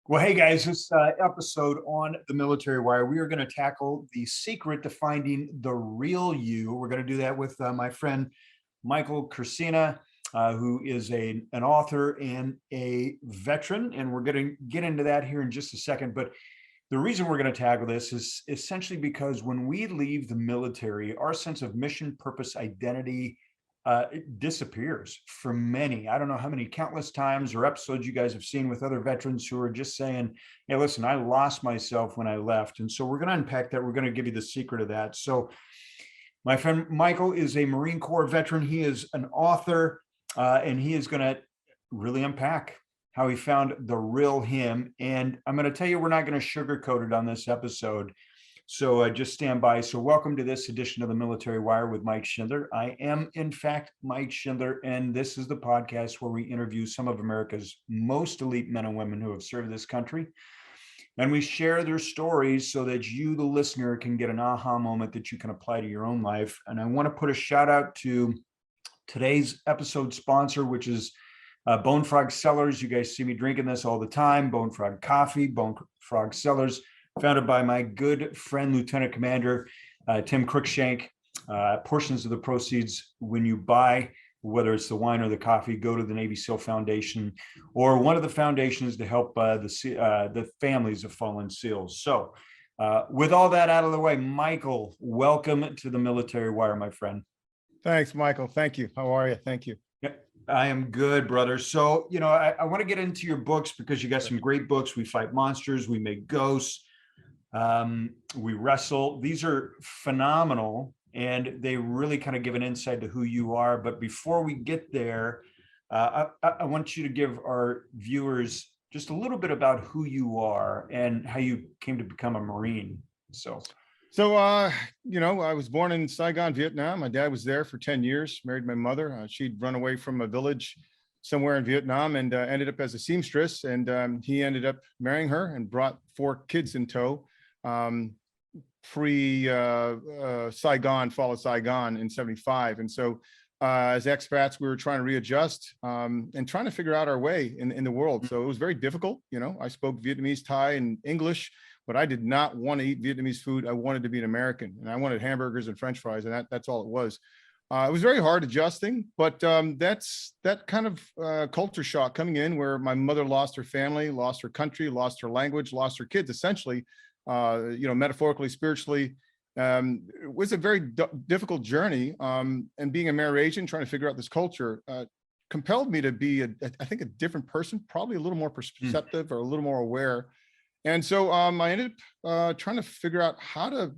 Well, hey guys, this episode on the Military Wire, we are going to tackle the secret to finding the real you. We're going to do that with my friend Michael Kurcina, who is an author and a veteran, and we're going to get into that here in just a second. But the reason we're going to tackle this is essentially because when we leave the military, our sense of mission, purpose, identity it disappears for many. I don't know how many countless times or episodes you guys have seen with other veterans who are just saying, hey, listen, I lost myself when I left. And so we're going to unpack that. We're going to give you the secret of that. So my friend Michael is a Marine Corps veteran. He is an author, and he is going to really unpack how he found the real him. And I'm going to tell you, we're not going to sugarcoat it on this episode. So just stand by. So welcome to this edition of the Military Wire with Mike Schindler. I am, in fact, Mike Schindler, and this is the podcast where we interview some of America's most elite men and women who have served this country. And we share their stories so that you, the listener, can get an aha moment that you can apply to your own life. And I want to put a shout out to today's episode sponsor, which is Bone Frog Cellars. You guys see me drinking this all the time. Bone Frog Coffee, Bone Frog Cellars, founded by my good friend, Lieutenant Commander Tim Cruikshank. Portions of the proceeds when you buy, whether it's the wine or the coffee, go to the Navy SEAL Foundation or one of the foundations to help the families of fallen SEALs. So with all that out of the way, Michael, welcome to the Military Wire, my friend. Thanks, Michael. Thank you. How are you? Thank you. I am good, brother. So, I want to get into your books because you got some great books. We Fight Monsters, We Make Ghosts, We Wrestle. These are phenomenal, and they really kind of give an insight to who you are. But before we get there, I want you to give our viewers just a little bit about who you are and how you came to become a Marine. So, I was born in Saigon, Vietnam. My dad was there for 10 years, married my mother. She'd run away from a village somewhere in Vietnam and ended up as a seamstress. And he ended up marrying her and brought 4 kids in tow. Pre-Saigon, fall of Saigon in 75. And so as expats, we were trying to readjust and trying to figure out our way in the world. So it was very difficult. I spoke Vietnamese, Thai, and English, but I did not want to eat Vietnamese food. I wanted to be an American, and I wanted hamburgers and French fries, and that's all it was. It was very hard adjusting, but that's that kind of culture shock coming in where my mother lost her family, lost her country, lost her language, lost her kids, essentially, metaphorically, spiritually. It was a very difficult journey. And being a married Asian, trying to figure out this culture, compelled me to be, I think, a different person, probably a little more perceptive or a little more aware. And so I ended up trying to figure out how to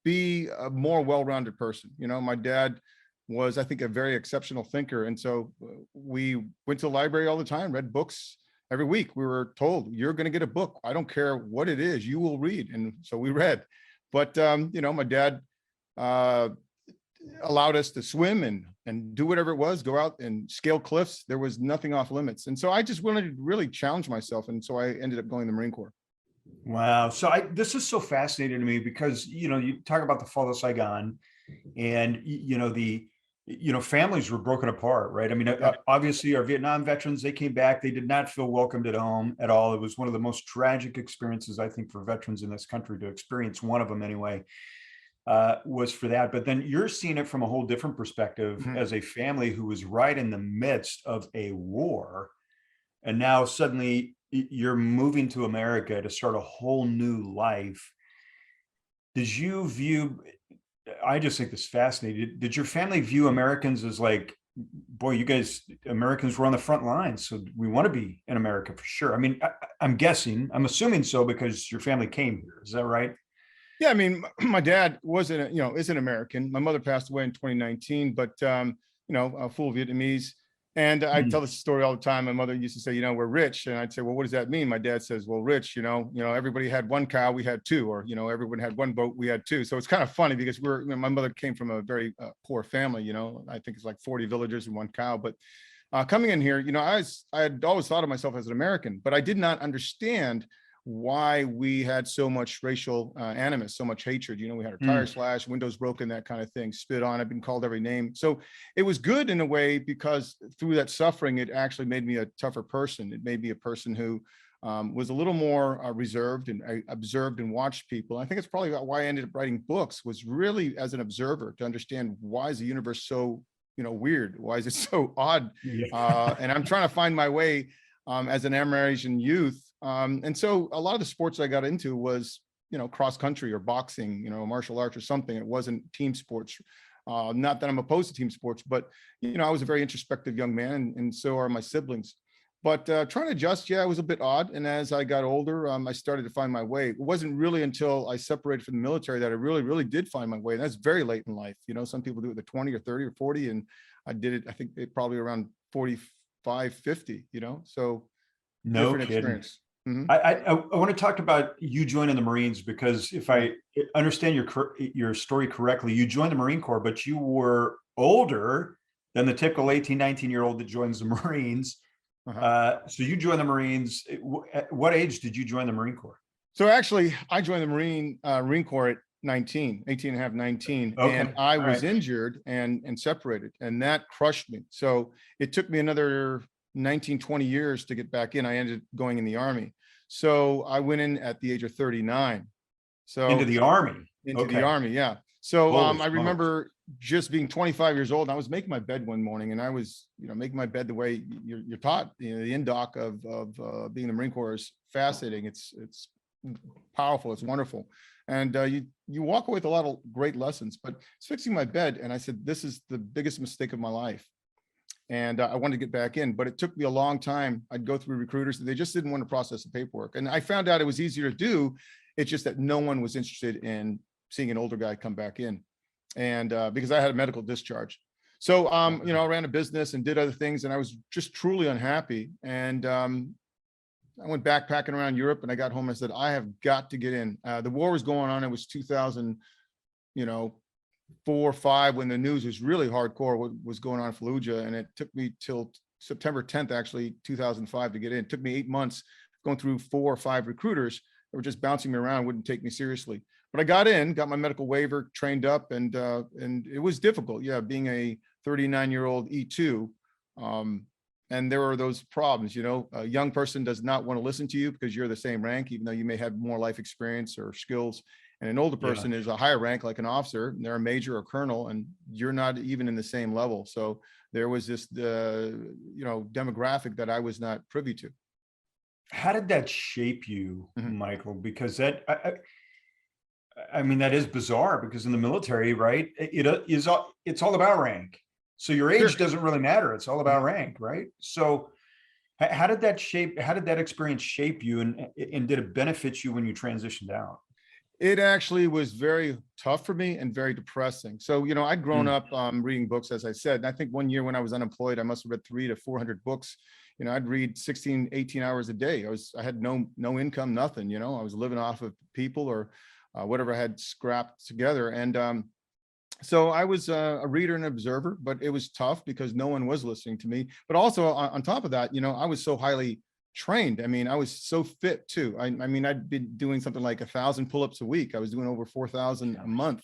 be a more well-rounded person. My dad was, I think, a very exceptional thinker. And so we went to the library all the time, read books. Every week we were told, you're going to get a book. I don't care what it is, you will read. And so we read. But, my dad allowed us to swim and do whatever it was, go out and scale cliffs. There was nothing off limits. And so I just wanted to really challenge myself. And so I ended up going to the Marine Corps. Wow. So this is so fascinating to me because, you talk about the fall of Saigon and, families were broken apart, right? I mean, obviously our Vietnam veterans, they came back, they did not feel welcomed at home at all. It was one of the most tragic experiences, I think, for veterans in this country to experience, one of them anyway, was for that. But then you're seeing it from a whole different perspective as a family who was right in the midst of a war. And now suddenly you're moving to America to start a whole new life. Did you view, I just think this is fascinating. Did your family view Americans as like, boy, you guys, Americans were on the front lines, so we want to be in America for sure? I mean, I'm assuming so because your family came here. Is that right? Yeah, I mean, my dad is an American. My mother passed away in 2019, but, full Vietnamese. And I tell this story all the time. My mother used to say, we're rich. And I'd say, well, what does that mean? My dad says, well, rich, everybody had 1 cow, we had 2, or, everyone had 1 boat, we had 2. So it's kind of funny because my mother came from a very poor family, I think it's like 40 villagers and 1 cow. But coming in here, I had always thought of myself as an American, but I did not understand why we had so much racial animus, so much hatred. We had our tires slashed, windows broken, that kind of thing, spit on, I've been called every name. So it was good in a way because through that suffering, it actually made me a tougher person. It made me a person who was a little more reserved, and I observed and watched people. I think it's probably why I ended up writing books, was really as an observer to understand, why is the universe so, weird? Why is it so odd? Yeah. And I'm trying to find my way as an American youth. And so a lot of the sports I got into was, cross country or boxing, martial arts or something. It wasn't team sports. Not that I'm opposed to team sports, but, I was a very introspective young man, and so are my siblings. But trying to adjust, yeah, it was a bit odd. And as I got older, I started to find my way. It wasn't really until I separated from the military that I really, really did find my way. And that's very late in life. Some people do it at 20 or 30 or 40. And I did it, I think, probably around 45, 50, so No different kidding. experience. Mhm. I want to talk about you joining the Marines, because if I understand your story correctly, you joined the Marine Corps, but you were older than the typical 18, 19-year-old that joins the Marines. So you joined the Marines. At what age did you join the Marine Corps? So actually, I joined the Marine Corps at 19 and a half, 19. Okay. And I All was right. injured and separated, and that crushed me. So it took me another 19, 20 years to get back in. I ended up going in the Army. So I went in at the age of 39. Into So the Army. into the Okay. Army, yeah. So Holy I smokes. remember just being 25 years old. And I was making my bed one morning, and I was, making my bed the way you're taught. The indoc of being in the Marine Corps is fascinating. It's powerful. It's wonderful, and you walk away with a lot of great lessons. But it's fixing my bed, and I said, this is the biggest mistake of my life. And I wanted to get back in, but it took me a long time. I'd go through recruiters. They just didn't want to process the paperwork. And I found out it was easier to do. It's just that no one was interested in seeing an older guy come back in. And because I had a medical discharge. So, I ran a business and did other things, and I was just truly unhappy. And I went backpacking around Europe, and I got home and I said, I have got to get in. The war was going on. It was 2000, 4 or 5, when the news was really hardcore, what was going on in Fallujah. And it took me till September 10th, actually 2005, to get in. It took me 8 months going through 4 or 5 recruiters that were just bouncing me around, wouldn't take me seriously. But I got in, got my medical waiver, trained up, and it was difficult. Yeah, being a 39-year-old E2. And there are those problems, a young person does not want to listen to you because you're the same rank, even though you may have more life experience or skills. And an older person is a higher rank, like an officer, and they're a major or colonel, and you're not even in the same level. So there was this, demographic that I was not privy to. How did that shape you, Mhm. Michael? Because that, I mean, that is bizarre, because in the military, right, it's all about rank. So your age Sure. doesn't really matter. It's all about Mhm. rank, right? So how did that experience shape you, and did it benefit you when you transitioned out? It actually was very tough for me and very depressing. So, I'd grown Mm. up reading books, as I said. And I think one year when I was unemployed, I must have read 300 to 400 books. I'd read 16, 18 hours a day. I had no income, nothing, I was living off of people or whatever I had scrapped together. And so I was a reader and observer, but it was tough because no one was listening to me. But also on top of that, I was so highly trained. I mean, I was so fit too. I mean, I'd been doing something like 1,000 pull-ups a week. I was doing over 4,000 a month.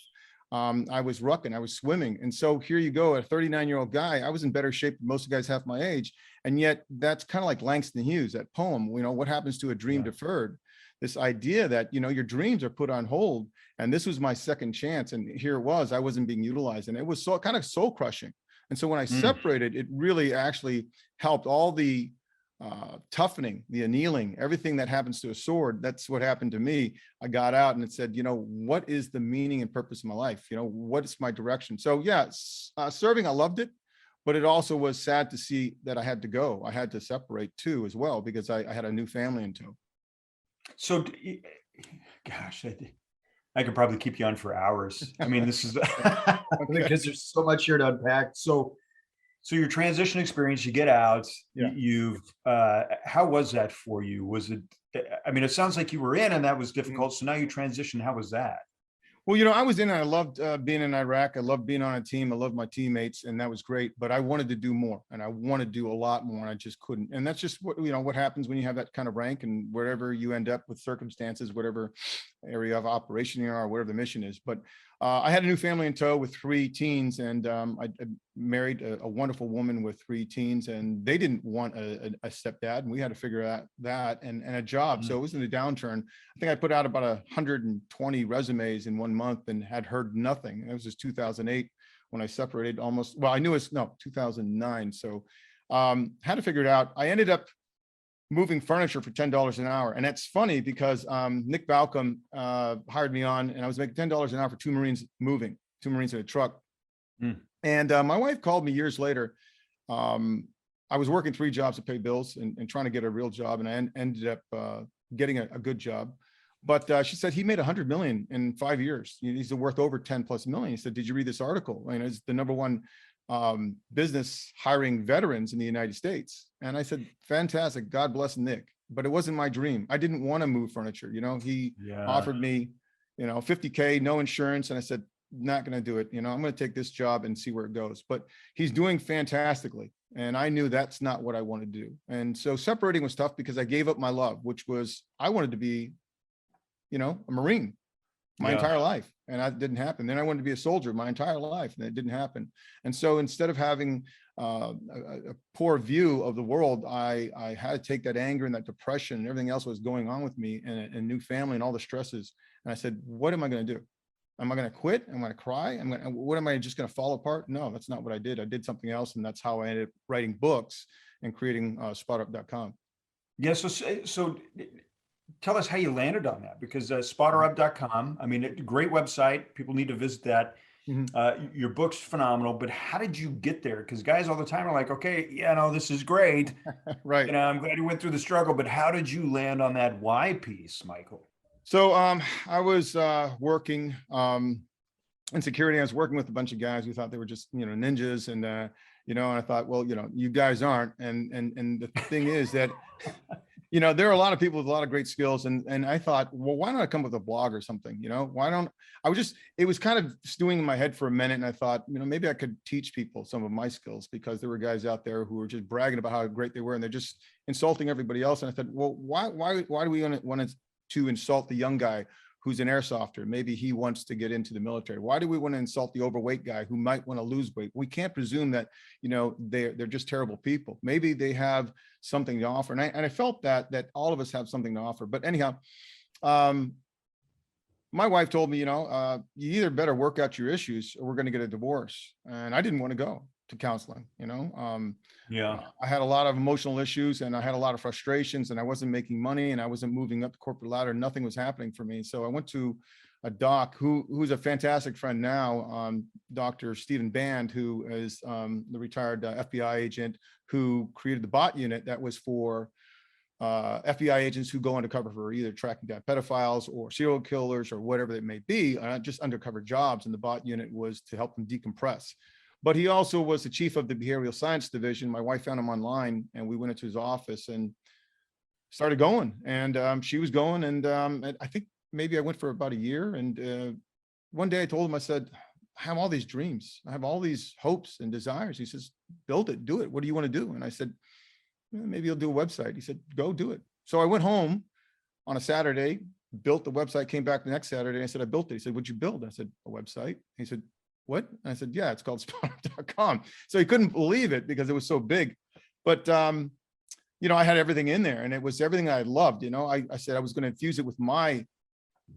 I was rucking, I was swimming. And so here you go, a 39-year-old guy. I was in better shape than most guys half my age. And yet that's kind of like Langston Hughes, that poem, what happens to a dream deferred? This idea that, your dreams are put on hold. And this was my second chance. And here it was, I wasn't being utilized. And it was so kind of soul crushing. And so when I separated, it really actually helped all the toughening, the annealing, everything that happens to a sword. That's what happened to me. I got out and it said, what is the meaning and purpose of my life? What's my direction? So yeah, serving, I loved it, but it also was sad to see that I had to go. I had to separate too, as well, because I had a new family in tow. So, gosh, I could probably keep you on for hours. I mean, this is because there's so much here to unpack. So your transition experience, you get out, Yeah. How was that for you? Was it, I mean, it sounds like you were in and that was difficult. So now you transition. How was that? Well, I was in, and I loved being in Iraq. I loved being on a team. I loved my teammates, and that was great. But I wanted to do more, and I wanted to do a lot more, and I just couldn't. And that's just what happens when you have that kind of rank, and wherever you end up with circumstances, whatever area of operation you are, whatever the mission is. But I had a new family in tow with 3 teens, and I married a wonderful woman with 3 teens, and they didn't want a stepdad, and we had to figure out that and a job. So it was in a downturn. I think I put out about 120 resumes in 1 month and had heard nothing. It was just 2008 when I separated almost. Well, I knew it's no 2009. So had to figure it out. I ended up moving furniture for $10 an hour. And that's funny because Nick Balcom hired me on, and I was making $10 an hour for 2 Marines moving, 2 Marines in a truck. And my wife called me years later. I was working 3 jobs to pay bills and trying to get a real job, and I ended up getting a good job. But she said, he made 100 million in 5 years. He's worth over 10 plus million. He said, did you read this article? I mean, it's the #1 business hiring veterans in the United States. And I said, fantastic, God bless Nick. But it wasn't my dream. I didn't want to move furniture. You know, he offered me, you know, 50K, no insurance. And I said, not going to do it. You know, I'm going to take this job and see where it goes. But he's doing fantastically. And I knew that's not what I wanted to do. And so separating was tough because I gave up my love, which was, I wanted to be, you know, a Marine my entire life. And that didn't happen. Then I wanted to be a soldier my entire life, and it didn't happen. And so instead of having a poor view of the world, I had to take that anger and that depression and everything else that was going on with me, and a new family and all the stresses. And I said, what am I going to do? Am I going to quit? Am I going to cry? What am I just going to fall apart? No, that's not what I did. I did something else. And that's how I ended up writing books and creating SpotUp.com. Yeah. So tell us how you landed on that, because spotterup.com, I mean, great website. People need to visit that. Your book's phenomenal, but how did you get there? Because guys all the time are like, okay, yeah, no, this is great. Right. You know, I'm glad you went through the struggle, but how did you land on that why piece, Michael? So I was working in security. I was working with a bunch of guys who thought they were just, you know, ninjas. And, you know, and I thought, well, you know, you guys aren't. And the thing is that, you know, there are a lot of people with a lot of great skills. And I thought, well, why don't I come with a blog or something? You know, it was kind of stewing in my head for a minute. And I thought, you know, maybe I could teach people some of my skills, because there were guys out there who were just bragging about how great they were, and they're just insulting everybody else. And I thought, well, why do we want to insult the young guy who's an airsofter? Maybe he wants to get into the military. Why do we want to insult the overweight guy who might want to lose weight? We can't presume that, you know, they're just terrible people. Maybe they have something to offer. And I felt that all of us have something to offer. But anyhow, my wife told me, you know, you either better work out your issues or we're going to get a divorce. And I didn't want to go to counseling, you know. I had a lot of emotional issues, and I had a lot of frustrations, and I wasn't making money, and I wasn't moving up the corporate ladder. Nothing was happening for me. So I went to a doc who's a fantastic friend now, Dr. Stephen Band, who is the retired FBI agent who created the bot unit that was for FBI agents who go undercover for either tracking down pedophiles or serial killers or whatever it may be, just undercover jobs. And the bot unit was to help them decompress. But he also was the chief of the behavioral science division. My wife found him online, and we went into his office and started going. And she was going, and I think maybe I went for about a year. And one day I told him, I said, I have all these dreams. I have all these hopes and desires. He says, build it, do it. What do you want to do? And I said, maybe you'll do a website. He said, go do it. So I went home on a Saturday, built the website, came back the next Saturday. I said, I built it. He said, what'd you build? I said, a website. He said, what? And I said, yeah, it's called SpotUp.com. So he couldn't believe it because it was so big. But, you know, I had everything in there, and it was everything I loved. You know, I said I was going to infuse it with my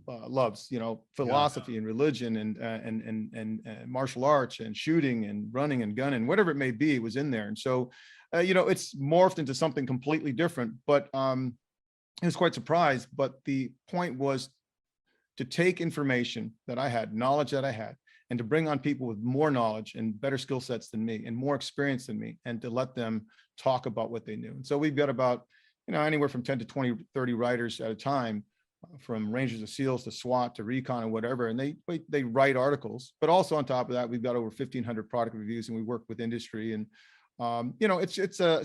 loves, you know, philosophy and religion and martial arts and shooting and running and gunning, whatever it may be, it was in there. And so, you know, it's morphed into something completely different, but I was quite surprised. But the point was to take information that I had, knowledge that I had, and to bring on people with more knowledge and better skill sets than me and more experience than me, and to let them talk about what they knew. And so we've got about, you know, anywhere from 10 to 20, 30 writers at a time, from Rangers to SEALs to SWAT to recon and whatever. And they write articles, but also on top of that, we've got over 1,500 product reviews, and we work with industry. And, you know, it's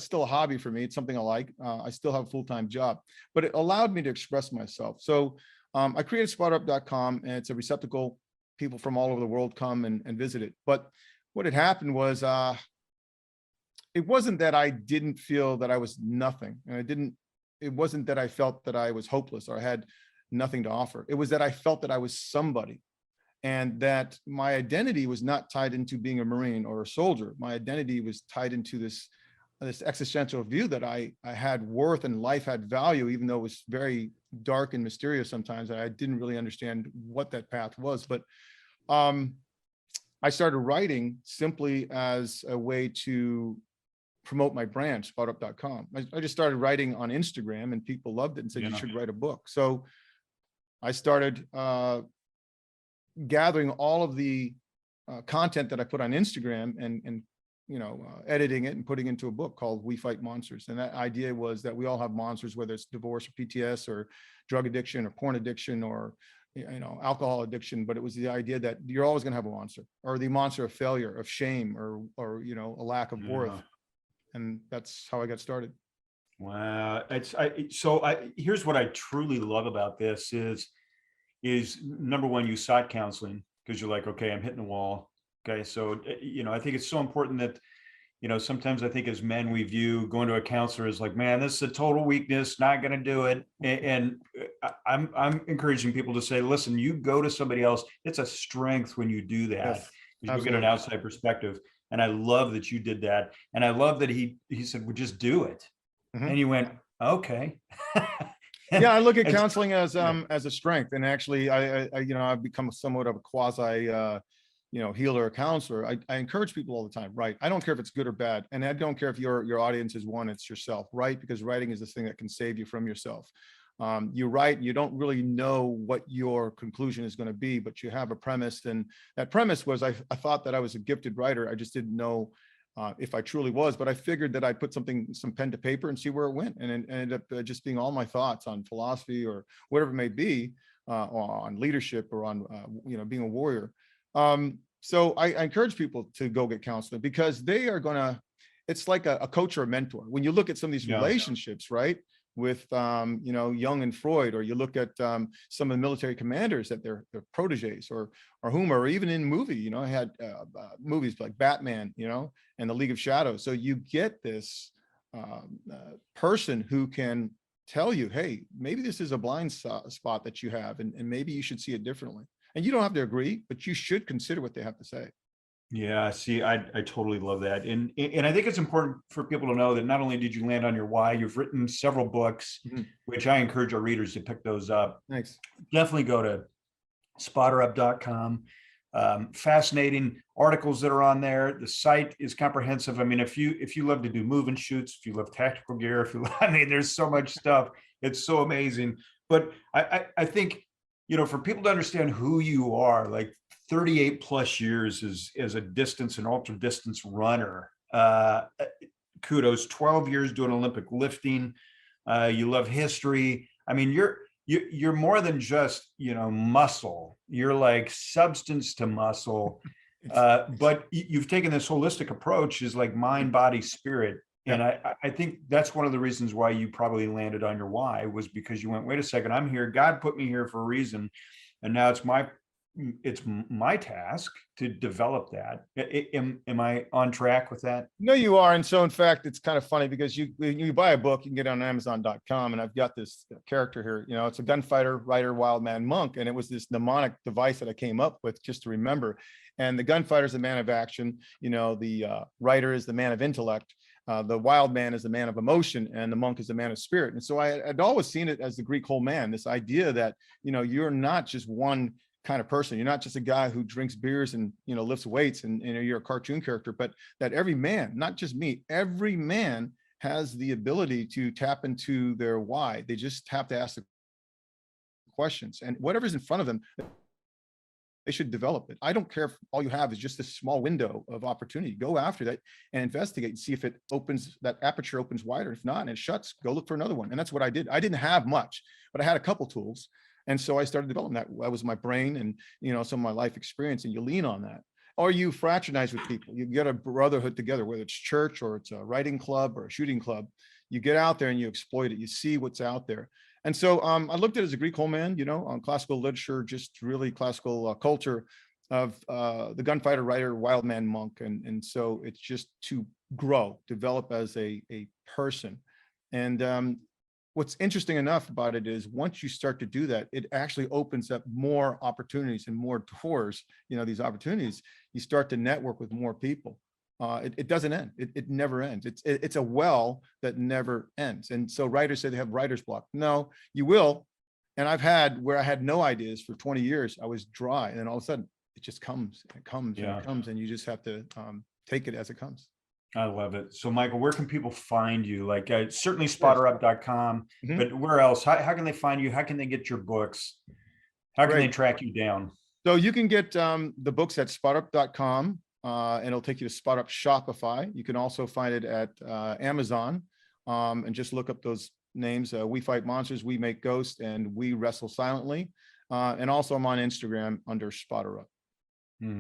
still a hobby for me. It's something I like. I still have a full-time job, but it allowed me to express myself. So I created SpotUp.com, and it's a receptacle. People from all over the world come and visit it. But what had happened was, it wasn't that I didn't feel that I was nothing. And it wasn't that I felt that I was hopeless or I had nothing to offer. It was that I felt that I was somebody. and that my identity was not tied into being a Marine or a soldier. My identity was tied into this existential view that I had worth and life had value, even though it was very dark and mysterious sometimes. I didn't really understand what that path was. But I started writing simply as a way to promote my brand, spotup.com. I just started writing on Instagram, and people loved it and said, you should write a book. So I started gathering all of the content that I put on Instagram and editing it and putting into a book called We Fight Monsters. And that idea was that we all have monsters, whether it's divorce or PTS or drug addiction or porn addiction or alcohol addiction. But it was the idea that you're always going to have a monster, or the monster of failure, of shame, or a lack of worth. And that's how I got started. Wow. Here's what I truly love about this is number one, you sought counseling because you're like, okay, I'm hitting the wall. Okay. So, I think it's so important that, sometimes I think as men, we view going to a counselor as like, man, this is a total weakness, not going to do it. And I'm encouraging people to say, listen, you go to somebody else. It's a strength when you do that. Yes, you get an outside perspective. And I love that you did that. And I love that he said, well, just do it. Mm-hmm. And you went, okay. Yeah, I look at counseling as a strength. And actually, I've become somewhat of a quasi, healer or counselor. I encourage people all the time, right? I don't care if it's good or bad. And I don't care if your audience is one, it's yourself, right? Because writing is the thing that can save you from yourself. You write, you don't really know what your conclusion is going to be, but you have a premise. And that premise was, I thought that I was a gifted writer. I just didn't know if I truly was, but I figured that I'd put some pen to paper and see where it went. And it ended up just being all my thoughts on philosophy or whatever it may be, on leadership or on, being a warrior. So I encourage people to go get counseling, because they are it's like a coach or a mentor. When you look at some of these relationships, right? With, Jung and Freud, or you look at some of the military commanders that they're proteges or even in movie, I had movies like Batman, and the League of Shadows. So you get this person who can tell you, hey, maybe this is a blind spot that you have, and maybe you should see it differently. And you don't have to agree, but you should consider what they have to say. Yeah, see, I totally love that. And I think it's important for people to know that not only did you land on your why, you've written several books, which I encourage our readers to pick those up. Thanks. Definitely go to spotterup.com. Fascinating articles that are on there. The site is comprehensive. I mean, if you love to do move and shoots, if you love tactical gear, there's so much stuff. It's so amazing. But I think, for people to understand who you are, like 38 plus years as a distance and ultra distance runner, kudos. 12 years doing Olympic lifting. You love history. I mean, you're more than just, muscle. You're like substance to muscle. But you've taken this holistic approach, is like mind, body, spirit. And I think that's one of the reasons why you probably landed on your why, was because you went, wait a second, I'm here. God put me here for a reason. And now it's my task to develop that. Am I on track with that? No, you are. And so in fact, it's kind of funny, because when you buy a book, you can get it on Amazon.com. And I've got this character here, it's a gunfighter, writer, wild man, monk. And it was this mnemonic device that I came up with just to remember. And the gunfighter is the man of action. The writer is the man of intellect. The wild man is the man of emotion, and the monk is the man of spirit. And so I'd always seen it as the Greek whole man, this idea that, you're not just one kind of person. You're not just a guy who drinks beers and, lifts weights and, you're a cartoon character, but that every man, not just me, every man has the ability to tap into their why. They just have to ask the questions, and whatever's in front of them, they should develop it. I don't care if all you have is just this small window of opportunity. Go after that and investigate and see if that aperture opens wider. If not, and it shuts, go look for another one. And that's what I did. I didn't have much, but I had a couple tools. And so I started developing that. That was my brain and, some of my life experience, and you lean on that. Or you fraternize with people. You get a brotherhood together, whether it's church or it's a writing club or a shooting club. You get out there and you exploit it. You see what's out there. And so I looked at it as a Greek whole man, on classical literature, just really classical culture of the gunfighter, writer, wild man, monk. And so it's just to grow, develop as a person. And what's interesting enough about it is once you start to do that, it actually opens up more opportunities and more doors, these opportunities. You start to network with more people. It doesn't end. It never ends. It's a well that never ends. And so writers say they have writer's block. No, you will. And I've had where I had no ideas for 20 years. I was dry. And then all of a sudden it just comes and it comes and it comes. And you just have to take it as it comes. I love it. So Michael, where can people find you? Like certainly spotterup.com, but where else? How can they find you? How can they get your books? How can they track you down? So you can get the books at spotterup.com and it'll take you to SpotUp Shopify. You can also find it at Amazon and just look up those names. We Fight Monsters, We Make Ghosts, and We Wrestle Silently. And also I'm on Instagram under SpotterUp.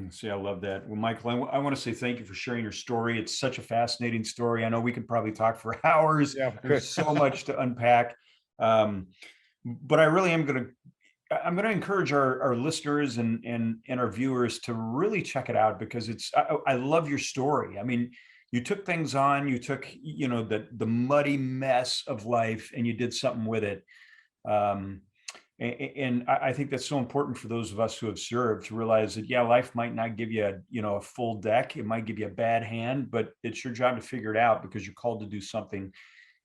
See, I love that. Well, Michael, I want to say thank you for sharing your story. It's such a fascinating story. I know we could probably talk for hours. Yeah, there's so much to unpack. But I really am going to encourage our listeners and our viewers to really check it out, because I love your story. I mean, you took things on, you took, the muddy mess of life and you did something with it. And I think that's so important for those of us who have served to realize that, life might not give you a full deck. It might give you a bad hand, but it's your job to figure it out because you're called to do something.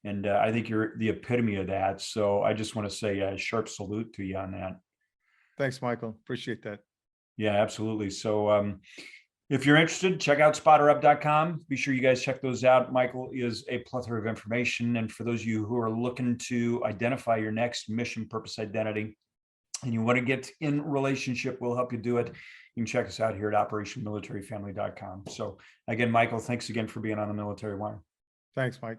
And I think you're the epitome of that. So I just want to say a sharp salute to you on that. Thanks, Michael. Appreciate that. Yeah, absolutely. So if you're interested, check out spotterup.com. Be sure you guys check those out. Michael is a plethora of information. And for those of you who are looking to identify your next mission, purpose, identity, and you want to get in relationship, we'll help you do it. You can check us out here at operationmilitaryfamily.com. So again, Michael, thanks again for being on the Military Wire. Thanks, Mike.